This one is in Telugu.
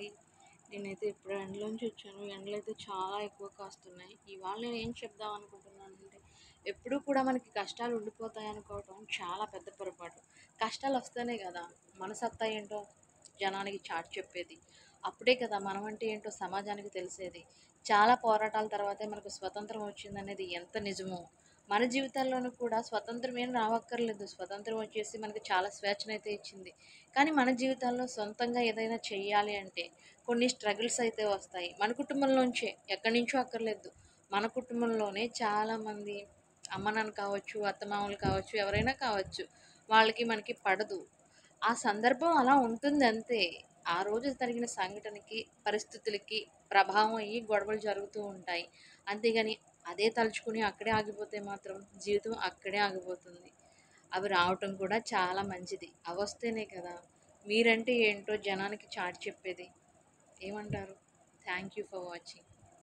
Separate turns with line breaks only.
అండి. నేనైతే ఇప్పుడు ఎండలోంచి వచ్చాను. ఎండలైతే చాలా ఎక్కువ కాస్తున్నాయి. ఇవాళ నేనేం చెప్దాం అనుకుంటున్నానంటే, ఎప్పుడూ కూడా మనకి కష్టాలు ఉండిపోతాయనుకోవటం చాలా పెద్ద పొరపాటు. కష్టాలొస్తేనే గదా మన సత్తా ఏంటో జనానికి చాటి చెప్పేది. అప్పుడే కదా మనమంటే ఏంటో సమాజానికి తెలిసేది. చాలా పోరాటాల తర్వాతే మనకు స్వతంత్రం వచ్చిందనేది ఎంత నిజమో, మన జీవితాల్లోనూ కూడా స్వతంత్రం ఏం రావక్కర్లేదు. స్వతంత్రం వచ్చేసి మనకి చాలా స్వేచ్ఛనైతే ఇచ్చింది. కానీ మన జీవితాల్లో సొంతంగా ఏదైనా చెయ్యాలి అంటే కొన్ని స్ట్రగుల్స్ అయితే వస్తాయి. మన కుటుంబంలోంచే, ఎక్కడి నుంచో అక్కర్లేదు. మన కుటుంబంలోనే చాలామంది అమ్మ నాన్న కావచ్చు, అత్తమామలు కావచ్చు, ఎవరైనా కావచ్చు. వాళ్ళకి మనకి పడదు. ఆ సందర్భం అలా ఉంటుంది అంతే. ఆ రోజు జరిగిన సంఘటనకి, పరిస్థితులకి ప్రభావం అయ్యి గొడవలు జరుగుతూ ఉంటాయి. అంతేగాని అదే తలుచుకుని అక్కడే ఆగిపోతే మాత్రం జీవితం అక్కడే ఆగిపోతుంది. అవి రావటం కూడా చాలా మంచిది. అవొస్తేనే కదా మీరంటే ఏంటో జనానికి చాటి చెప్పేది. ఏమంటారు? Thank you for watching.